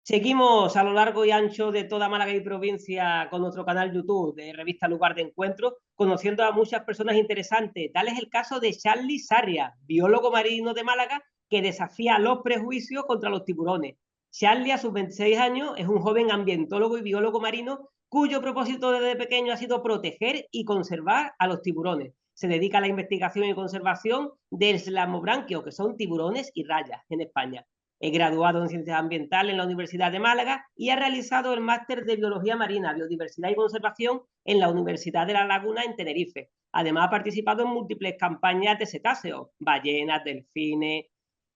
Seguimos a lo largo y ancho de toda Málaga y provincia con nuestro canal YouTube de Revista Lugar de Encuentro, conociendo a muchas personas interesantes. Tal es el caso de Charly Sarria, biólogo marino de Málaga que desafía los prejuicios contra los tiburones. Charly, a sus 26 años, es un joven ambientólogo y biólogo marino cuyo propósito desde pequeño ha sido proteger y conservar a los tiburones. Se dedica a la investigación y conservación del slamobranquio, que son tiburones y rayas en España. Es graduado en Ciencias Ambientales en la Universidad de Málaga y ha realizado el máster de Biología Marina, Biodiversidad y Conservación en la Universidad de La Laguna en Tenerife. Además, ha participado en múltiples campañas de cetáceos, ballenas, delfines.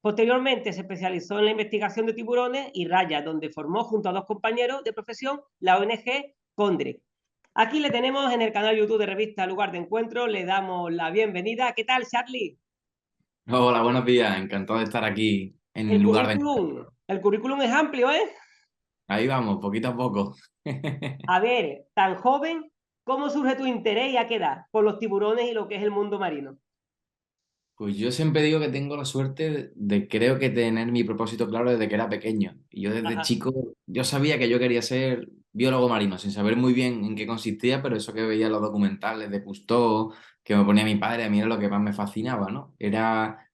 Posteriormente, se especializó en la investigación de tiburones y rayas, donde formó junto a dos compañeros de profesión la ONG Condre. Aquí le tenemos en el canal YouTube de Revista Lugar de Encuentro. Le damos la bienvenida. ¿Qué tal, Charly? Hola, buenos días. Encantado de estar aquí en el lugar de encuentro. El currículum es amplio, ¿eh? Ahí vamos, poquito a poco. A ver, tan joven, ¿cómo surge tu interés y a qué edad por los tiburones y lo que es el mundo marino? Pues yo siempre digo que tengo la suerte de creo que tener mi propósito claro desde que era pequeño. Y yo desde Ajá. chico, yo sabía que yo quería ser biólogo marino, sin saber muy bien en qué consistía, pero eso que veía en los documentales de Cousteau, que me ponía mi padre, a mí era lo que más me fascinaba, ¿no? Era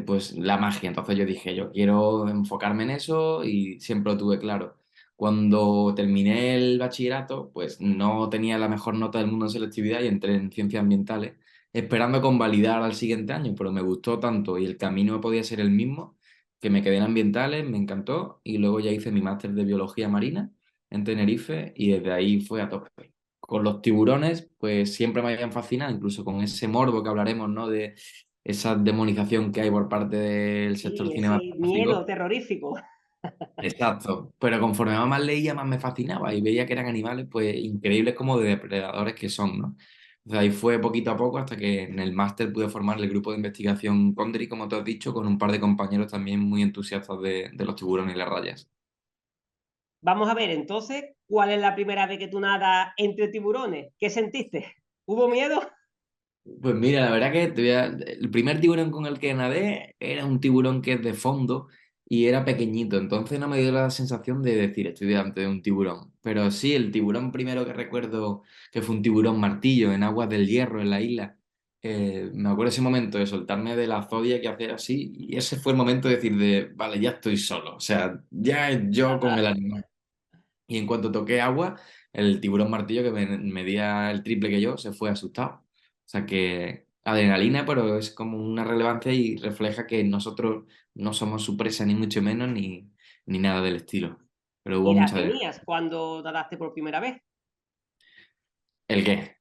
pues la magia. Entonces yo dije, yo quiero enfocarme en eso y siempre lo tuve claro. Cuando terminé el bachillerato, pues no tenía la mejor nota del mundo en selectividad y entré en ciencias ambientales esperando convalidar al siguiente año, pero me gustó tanto y el camino podía ser el mismo, que me quedé en ambientales, me encantó y luego ya hice mi máster de biología marina en Tenerife y desde ahí fue a tope. Con los tiburones, pues siempre me habían fascinado, incluso con ese morbo que hablaremos, ¿no? De esa demonización que hay por parte del sector Sí, ese miedo cinematográfico. terrorífico. Exacto, pero conforme más leía, más me fascinaba y veía que eran animales pues increíbles como de depredadores que son, ¿no? Entonces ahí fue poquito a poco hasta que en el máster pude formar el grupo de investigación Condri, como te has dicho, con un par de compañeros también muy entusiastas de los tiburones y las rayas. Vamos a ver, entonces, ¿cuál es la primera vez que tú nadas entre tiburones? ¿Qué sentiste? ¿Hubo miedo? Pues mira, la verdad que el primer tiburón con el que nadé era un tiburón que es de fondo y era pequeñito, entonces no me dio la sensación de decir estoy delante de un tiburón. Pero sí, el tiburón primero que recuerdo que fue un tiburón martillo en aguas del Hierro, en la isla, me acuerdo ese momento de soltarme de la zodia que hacer así y ese fue el momento de decir de, vale, ya estoy solo, o sea, ya es yo con el animal. Y en cuanto toqué agua, el tiburón martillo que medía el triple que yo se fue asustado. O sea que adrenalina, pero es como una relevancia y refleja que nosotros no somos su presa ni mucho menos ni nada del estilo. Pero hubo ¿Qué edad mucha tenías cuando nadaste por primera vez? ¿El qué?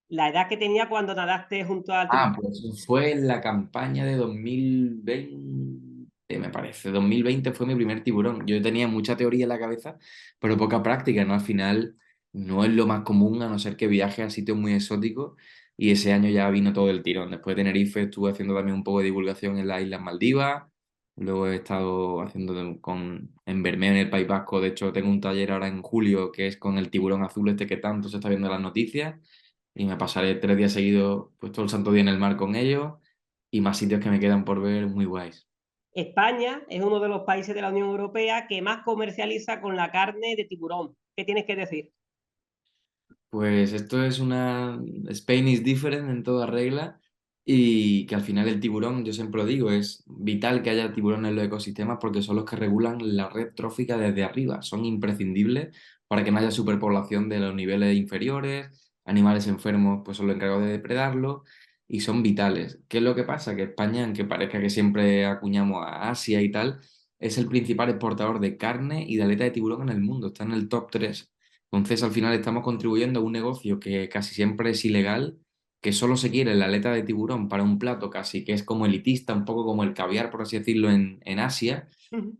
La edad que tenía cuando nadaste junto al Ah, tiburón. pues fue en la campaña de 2020, me parece. 2020 fue mi primer tiburón. Yo tenía mucha teoría en la cabeza, pero poca práctica, ¿no? Al final no es lo más común, a no ser que viajes a sitios muy exóticos. Y ese año ya vino todo el tirón. Después de Tenerife estuve haciendo también un poco de divulgación en las Islas Maldivas. Luego he estado haciendo en Bermeo, en el País Vasco. De hecho, tengo un taller ahora en julio que es con el tiburón azul este que tanto se está viendo en las noticias y me pasaré 3 días seguidos, pues todo el santo día en el mar con ellos y más sitios que me quedan por ver muy guays. España es uno de los países de la Unión Europea que más comercializa con la carne de tiburón. ¿Qué tienes que decir? Pues esto es una Spain is different en toda regla y que al final el tiburón, yo siempre lo digo, es vital que haya tiburones en los ecosistemas porque son los que regulan la red trófica desde arriba, son imprescindibles para que no haya superpoblación de los niveles inferiores, animales enfermos pues son los encargados de depredarlos y son vitales. ¿Qué es lo que pasa? Que España, aunque parezca que siempre acuñamos a Asia y tal, es el principal exportador de carne y de aleta de tiburón en el mundo, está en el top 3. Entonces, al final estamos contribuyendo a un negocio que casi siempre es ilegal, que solo se quiere la aleta de tiburón para un plato casi que es como elitista, un poco como el caviar, por así decirlo, en Asia,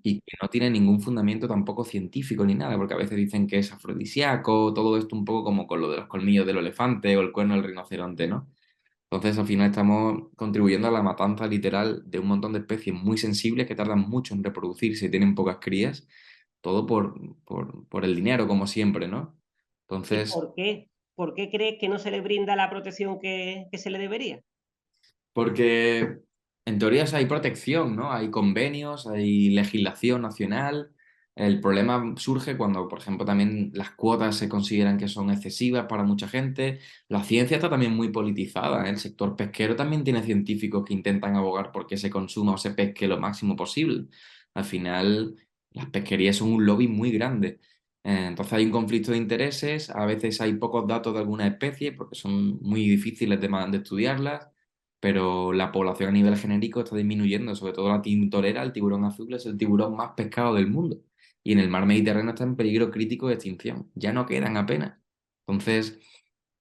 y que no tiene ningún fundamento tampoco científico ni nada, porque a veces dicen que es afrodisíaco, todo esto un poco como con lo de los colmillos del elefante o el cuerno del rinoceronte, ¿no? Entonces, al final estamos contribuyendo a la matanza literal de un montón de especies muy sensibles que tardan mucho en reproducirse y tienen pocas crías, todo por el dinero, como siempre, ¿no? ¿Y Entonces, por qué? ¿Por qué crees que no se le brinda la protección que se le debería? porque en teoría o sea, hay protección, ¿no? Hay convenios, hay legislación nacional, El problema surge cuando, por ejemplo, también las cuotas se consideran que son excesivas para mucha gente. La ciencia está también muy politizada, ¿eh? El sector pesquero también tiene científicos que intentan abogar por que se consuma o se pesque lo máximo posible. Al final, las pesquerías son un lobby muy grande. Entonces hay un conflicto de intereses, a veces hay pocos datos de alguna especie porque son muy difíciles de estudiarlas, pero la población a nivel genérico está disminuyendo, sobre todo la tintorera, el tiburón azul es el tiburón más pescado del mundo y en el mar Mediterráneo está en peligro crítico de extinción. Ya no quedan apenas. Entonces,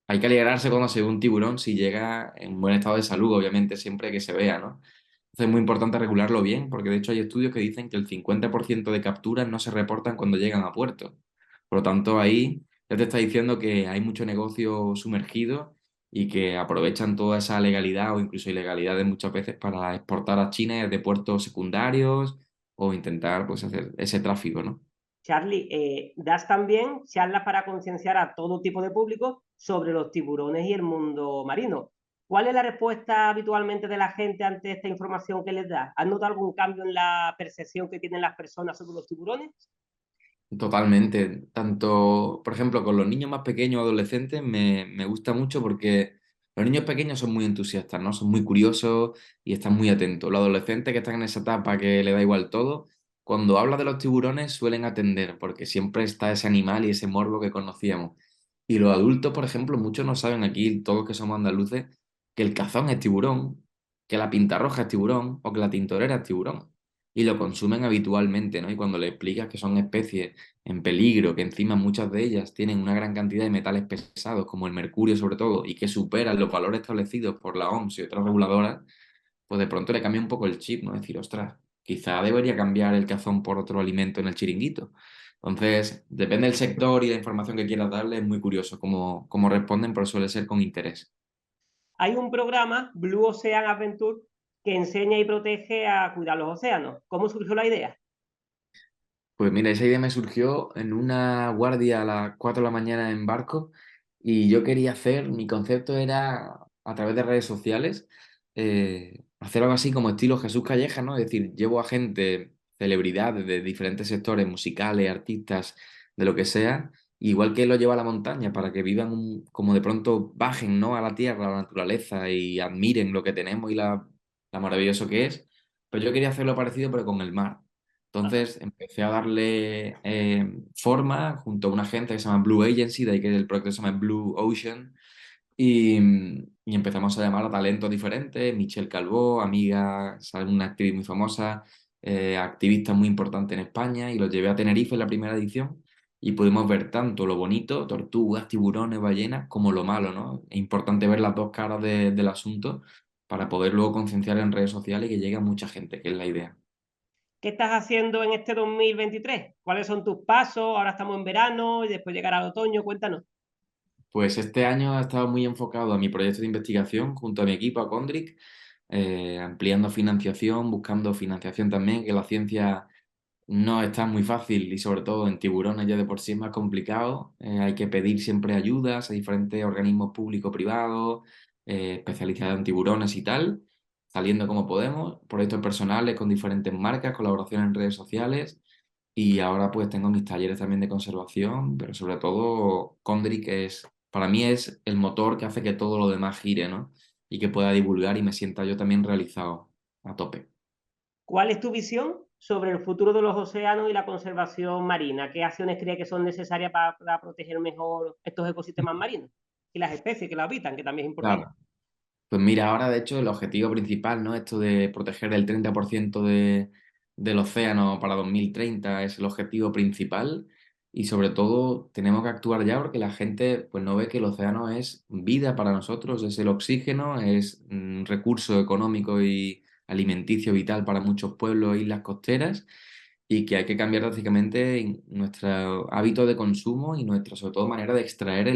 hay que alegrarse cuando se ve un tiburón si llega en buen estado de salud, obviamente, siempre que se vea, ¿no? Entonces es muy importante regularlo bien, porque de hecho hay estudios que dicen que el 50% de capturas no se reportan cuando llegan a puerto. Por lo tanto, ahí ya te está diciendo que hay mucho negocio sumergido y que aprovechan toda esa legalidad o incluso ilegalidades muchas veces para exportar a China de puertos secundarios o intentar pues hacer ese tráfico, ¿no? Charlie, das también charlas para concienciar a todo tipo de público sobre los tiburones y el mundo marino. ¿Cuál es la respuesta habitualmente de la gente ante esta información que les da? ¿Has notado algún cambio en la percepción que tienen las personas sobre los tiburones? Totalmente. Tanto, por ejemplo, con los niños más pequeños o adolescentes me gusta mucho porque los niños pequeños son muy entusiastas, ¿no? Son muy curiosos y están muy atentos. Los adolescentes que están en esa etapa que le da igual todo, cuando habla de los tiburones suelen atender porque siempre está ese animal y ese morbo que conocíamos. Y los adultos, por ejemplo, muchos no saben aquí, todos que somos andaluces, que el cazón es tiburón, que la pintarroja es tiburón o que la tintorera es tiburón. Y lo consumen habitualmente, ¿no? Y cuando le explicas que son especies en peligro, que encima muchas de ellas tienen una gran cantidad de metales pesados, como el mercurio sobre todo, y que superan los valores establecidos por la OMS y otras reguladoras, pues de pronto le cambia un poco el chip, ¿no? Es decir, ostras, quizá debería cambiar el cazón por otro alimento en el chiringuito. Entonces, depende del sector y la información que quieras darle, es muy curioso cómo responden, pero suele ser con interés. Hay un programa, Blue Ocean Adventure, que enseña y protege a cuidar los océanos. ¿Cómo surgió la idea? Pues mira, esa idea me surgió en una guardia a las 4 de la mañana en barco y yo quería hacer, mi concepto era a través de redes sociales, hacer algo así como estilo Jesús Calleja, ¿no? Es decir, llevo a gente, celebridades de diferentes sectores, musicales, artistas, de lo que sea, igual que él lo lleva a la montaña para que vivan como de pronto bajen, ¿no? A la tierra, a la naturaleza y admiren lo que tenemos y la maravilloso que es. Pero yo quería hacerlo parecido pero con el mar. Entonces empecé a darle forma junto a una agencia que se llama Blue Agency, de ahí que el proyecto se llama Blue Ocean, y empezamos a llamar a talentos diferentes, Michelle Calvó, amiga, ¿sabes? Una actriz muy famosa, activista muy importante en España, y los llevé a Tenerife en la primera edición, y pudimos ver tanto lo bonito, tortugas, tiburones, ballenas, como lo malo, ¿no? Es importante ver las dos caras del asunto para poder luego concienciar en redes sociales y que llegue a mucha gente, que es la idea. ¿Qué estás haciendo en este 2023? ¿Cuáles son tus pasos? Ahora estamos en verano y después llegará el otoño. Cuéntanos. Pues este año ha estado muy enfocado a mi proyecto de investigación junto a mi equipo, a Condric, ampliando financiación, buscando financiación también, que la ciencia no está muy fácil y sobre todo en tiburones ya de por sí es más complicado. Hay que pedir siempre ayudas a diferentes organismos público-privados, especializados en tiburones y tal, saliendo como podemos, proyectos personales con diferentes marcas, colaboraciones en redes sociales. Y ahora pues tengo mis talleres también de conservación, pero sobre todo Condri, que es, para mí es el motor que hace que todo lo demás gire, ¿no? Y que pueda divulgar y me sienta yo también realizado a tope. ¿Cuál es tu visión sobre el futuro de los océanos y la conservación marina? ¿Qué acciones crees que son necesarias para proteger mejor estos ecosistemas marinos y las especies que los habitan, que también es importante? Claro. Pues mira, ahora de hecho el objetivo principal, ¿no? Esto de proteger el 30% del océano para 2030 es el objetivo principal y sobre todo tenemos que actuar ya porque la gente pues no ve que el océano es vida para nosotros, es el oxígeno, es un recurso económico y alimenticio vital para muchos pueblos e islas costeras y que hay que cambiar drásticamente nuestro hábito de consumo y nuestra sobre todo manera de extraer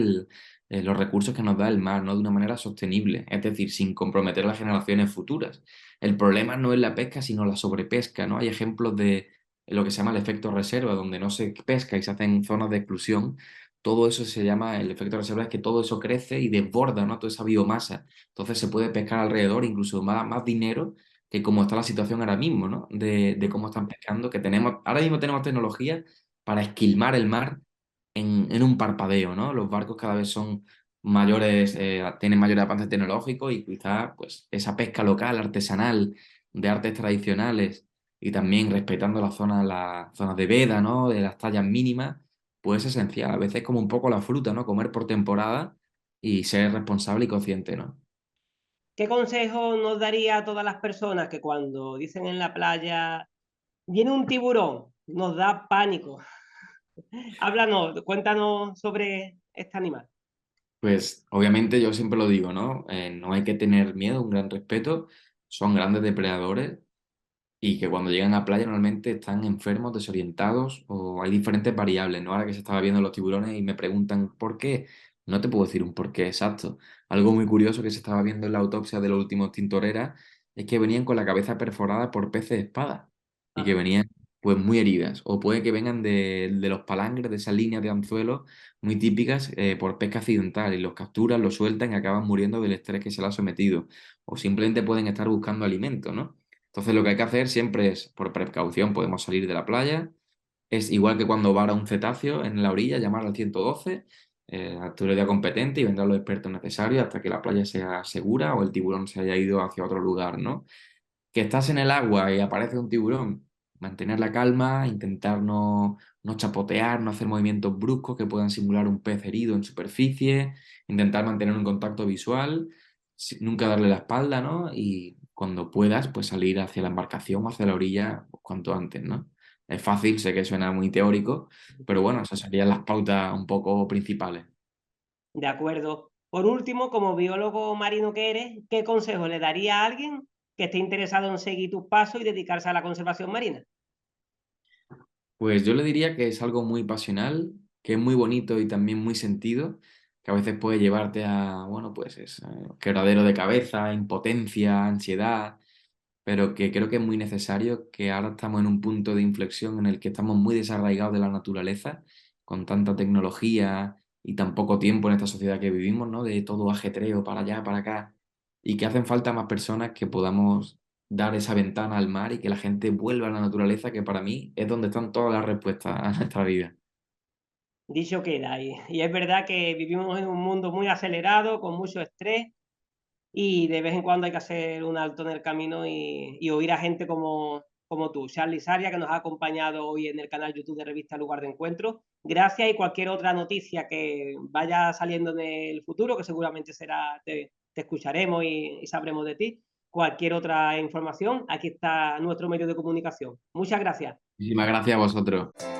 los recursos que nos da el mar, ¿no? De una manera sostenible, es decir, sin comprometer a las generaciones futuras. El problema no es la pesca, sino la sobrepesca, ¿no? Hay ejemplos de lo que se llama el efecto reserva, donde no se pesca y se hacen zonas de exclusión. Todo eso se llama el efecto reserva, es que todo eso crece y desborda, ¿no? Toda esa biomasa. Entonces se puede pescar alrededor, incluso más dinero cómo está la situación ahora mismo, ¿no? De cómo están pescando, que tenemos, ahora mismo tenemos tecnología para esquilmar el mar en un parpadeo, ¿no? Los barcos cada vez son mayores, tienen mayor avance tecnológico y quizás pues, esa pesca local, artesanal, de artes tradicionales y también respetando las zonas de veda, ¿no? De las tallas mínimas, pues es esencial. A veces como un poco la fruta, ¿no? Comer por temporada y ser responsable y consciente, ¿no? ¿Qué consejo nos daría a todas las personas que cuando dicen en la playa, viene un tiburón, nos da pánico? Háblanos, cuéntanos sobre este animal. Pues obviamente yo siempre lo digo, ¿no? No hay que tener miedo, un gran respeto. Son grandes depredadores y que cuando llegan a playa normalmente están enfermos, desorientados o hay diferentes variables, ¿no? Ahora que se estaba viendo los tiburones y me preguntan por qué, no te puedo decir un por qué exacto. Algo muy curioso que se estaba viendo en la autopsia de los últimos tintoreras es que venían con la cabeza perforada por peces espada y que Ah, venían pues muy heridas o puede que vengan de los palangres, de esas líneas de anzuelos muy típicas por pesca accidental y los capturan, los sueltan y acaban muriendo del estrés que se les ha sometido o simplemente pueden estar buscando alimento, ¿no? Entonces lo que hay que hacer siempre es, por precaución, podemos salir de la playa. Es igual que cuando vara un cetáceo en la orilla, llamar al 112, autoridad competente y vendrán los expertos necesarios hasta que la playa sea segura o el tiburón se haya ido hacia otro lugar, ¿no? Que estás en el agua y aparece un tiburón, mantener la calma, intentar no chapotear, no hacer movimientos bruscos que puedan simular un pez herido en superficie, intentar mantener un contacto visual, nunca darle la espalda, ¿no? Y cuando puedas, pues salir hacia la embarcación o hacia la orilla pues, cuanto antes, ¿no? Es fácil, sé que suena muy teórico, pero bueno, esas serían las pautas un poco principales. de acuerdo. Por último, como biólogo marino que eres, ¿qué consejo le daría a alguien que esté interesado en seguir tus pasos y dedicarse a la conservación marina? Pues yo le diría que es algo muy pasional, que es muy bonito y también muy sentido, que a veces puede llevarte a, bueno, pues es quebradero de cabeza, impotencia, ansiedad, pero que creo que es muy necesario, que ahora estamos en un punto de inflexión en el que estamos muy desarraigados de la naturaleza, con tanta tecnología y tan poco tiempo en esta sociedad que vivimos, ¿no? De todo ajetreo para allá, para acá, y que hacen falta más personas que podamos dar esa ventana al mar y que la gente vuelva a la naturaleza, que para mí es donde están todas las respuestas a nuestra vida. Dicho queda. Y es verdad que vivimos en un mundo muy acelerado, con mucho estrés, y de vez en cuando hay que hacer un alto en el camino y oír a gente como tú, Charlie Saria, que nos ha acompañado hoy en el canal YouTube de Revista Lugar de Encuentro. Gracias y cualquier otra noticia que vaya saliendo en el futuro, que seguramente será, te escucharemos y sabremos de ti. Cualquier otra información, aquí está nuestro medio de comunicación. Muchas gracias. Muchísimas gracias a vosotros.